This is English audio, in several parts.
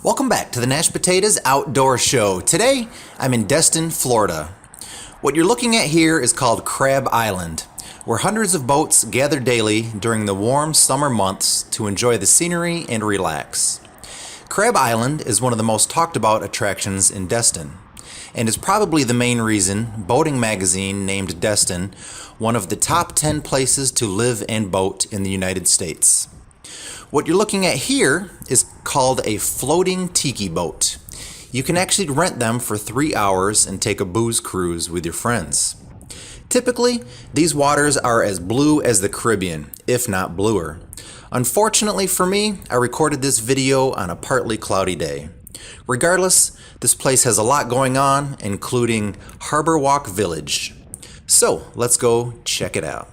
Welcome back to the Nash Potatoes Outdoor Show. Today, I'm in Destin, Florida. What you're looking at here is called Crab Island, where hundreds of boats gather daily during the warm summer months to enjoy the scenery and relax. Crab Island is one of the most talked about attractions in Destin, and is probably the main reason Boating Magazine named Destin one of the top 10 places to live and boat in the United States. What you're looking at here is called a floating Tiki boat. You can actually rent them for 3 hours and take a booze cruise with your friends. Typically, these waters are as blue as the Caribbean, if not bluer. Unfortunately for me, I recorded this video on a partly cloudy day. Regardless, this place has a lot going on, including HarborWalk Village. So, let's go check it out.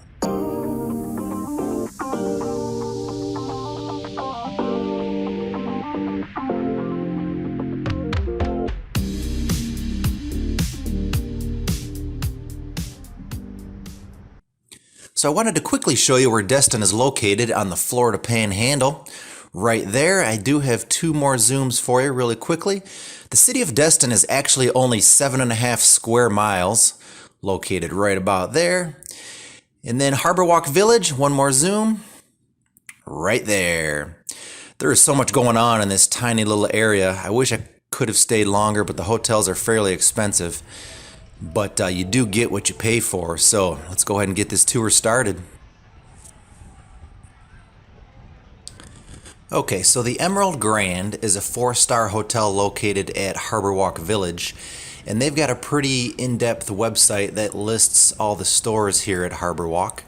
So I wanted to quickly show you where Destin is located on the Florida Panhandle. Right there, I do have 2 more zooms for you really quickly. The city of Destin is actually only 7.5 square miles, located right about there. And then HarborWalk Village, 1 more zoom, right there. There is so much going on in this tiny little area. I wish I could have stayed longer, but the hotels are fairly expensive. But you do get what you pay for, so let's go ahead and get this tour started. Okay, so the Emerald Grand is a 4-star hotel located at HarborWalk Village, and they've got a pretty in-depth website that lists all the stores here at HarborWalk.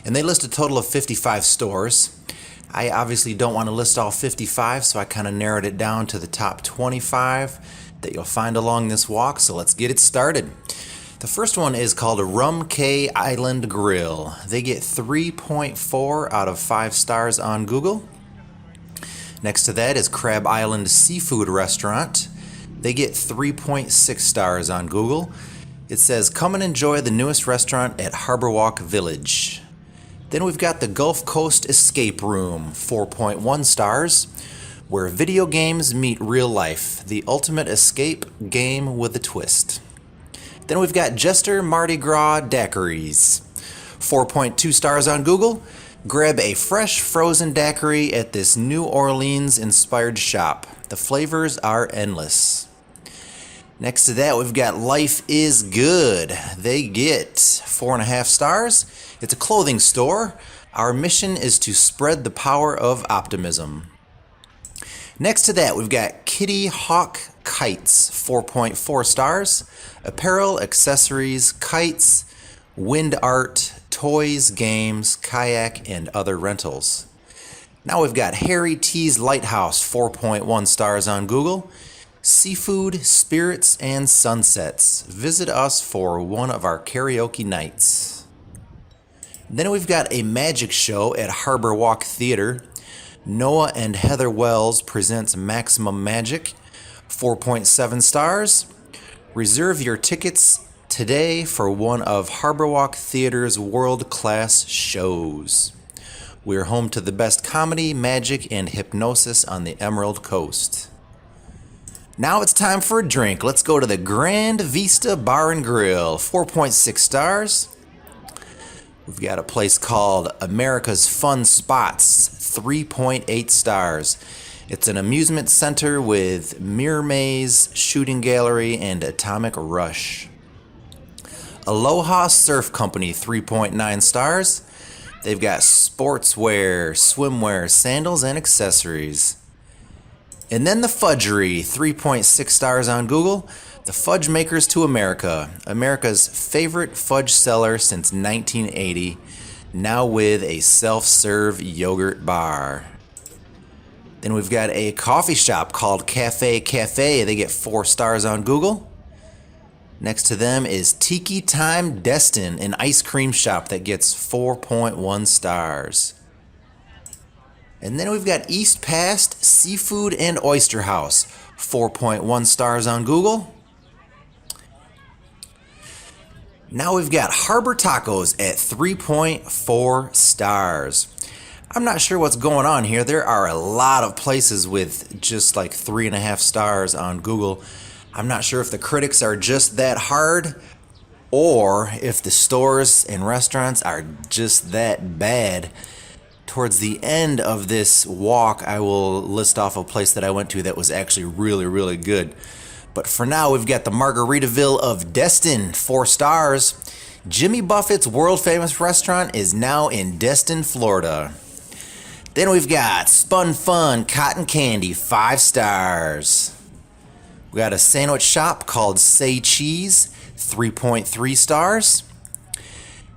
And they list a total of 55 stores. I obviously don't want to list all 55, so I kind of narrowed it down to the top 25 that you'll find along this walk, so let's get it started. The first one is called a Rum Cay Island Grill. They get 3.4 out of 5 stars on Google. Next to that is Crab Island Seafood Restaurant. They get 3.6 stars on Google. It says, come and enjoy the newest restaurant at HarborWalk Village. Then we've got the Gulf Coast Escape Room, 4.1 stars. Where video games meet real life, the ultimate escape game with a twist. Then we've got Jester Mardi Gras Daiquiris, 4.2 stars on Google. Grab a fresh frozen daiquiri at this New Orleans inspired shop. The flavors are endless. Next to that, we've got Life is Good. They get 4.5 stars. It's a clothing store. Our mission is to spread the power of optimism. Next to that, we've got Kitty Hawk Kites, 4.4 stars. Apparel, accessories, kites, wind art, toys, games, kayak, and other rentals. Now we've got Harry T's Lighthouse, 4.1 stars on Google. Seafood, spirits, and sunsets. Visit us for one of our karaoke nights. Then we've got a magic show at HarborWalk Theater. Noah and Heather Wells presents Maximum Magic, 4.7 stars. Reserve your tickets today for one of HarborWalk Theater's world-class shows. We're home to the best comedy, magic, and hypnosis on the Emerald Coast. Now it's time for a drink. Let's go to the Grand Vista Bar and Grill, 4.6 stars. We've got a place called America's Fun Spots, 3.8 stars. It's an amusement center with mirror maze, shooting gallery, and atomic rush. Aloha Surf Company, 3.9 stars. They've got sportswear, swimwear, sandals, and accessories. And then the Fudgery, 3.6 stars on Google. The Fudge Makers to America, America's favorite fudge seller since 1980, now with a self-serve yogurt bar. Then we've got a coffee shop called Cafe Cafe. They get 4 stars on Google. Next to them is Tiki Time Destin, an ice cream shop that gets 4.1 stars. And then we've got East Past Seafood and Oyster House, 4.1 stars on Google. Now we've got Harbor Tacos at 3.4 stars. I'm not sure what's going on here. There are a lot of places with just like 3.5 stars on Google. I'm not sure if the critics are just that hard or if the stores and restaurants are just that bad. Towards the end of this walk, I will list off a place that I went to that was actually really, really good. But for now, we've got the Margaritaville of Destin, 4 stars. Jimmy Buffett's world famous restaurant is now in Destin, Florida. Then we've got Spun Fun Cotton Candy, 5 stars. We got a sandwich shop called Say Cheese, 3.3 stars.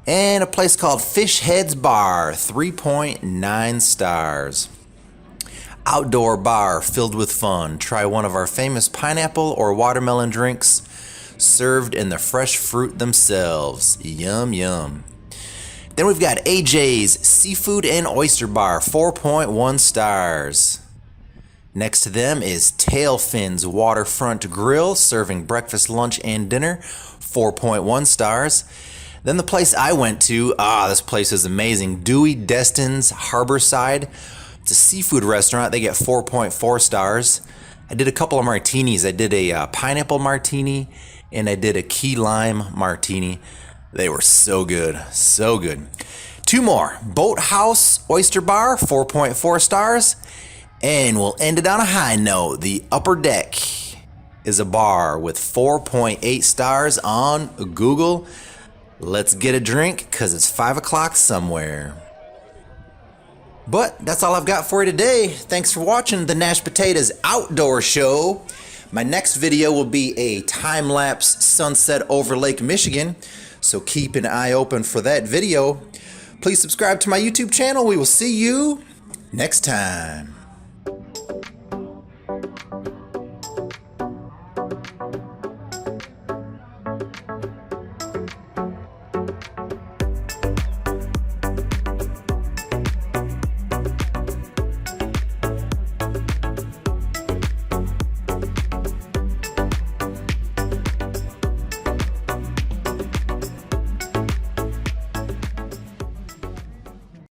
And a place called Fish Heads Bar, 3.9 stars. Outdoor bar filled with fun. Try one of our famous pineapple or watermelon drinks served in the fresh fruit themselves. Yum, yum. Then we've got AJ's Seafood and Oyster Bar, 4.1 stars. Next to them is Tailfin's Waterfront Grill, serving breakfast, lunch, and dinner, 4.1 stars. Then the place I went to, this place is amazing, Dewey Destin's Harborside. It's a seafood restaurant. They get 4.4 stars. I did a couple of martinis. I did a pineapple martini and I did a key lime martini. They were so good, so good. 2 more. Boathouse Oyster Bar, 4.4 stars. And we'll end it on a high note. The Upper Deck is a bar with 4.8 stars on Google. Let's get a drink because it's 5 o'clock somewhere. But that's all I've got for you today. Thanks for watching the Nash Potatoes Outdoor Show. My next video will be a time-lapse sunset over Lake Michigan, so keep an eye open for that video. Please subscribe to my YouTube channel. We will see you next time.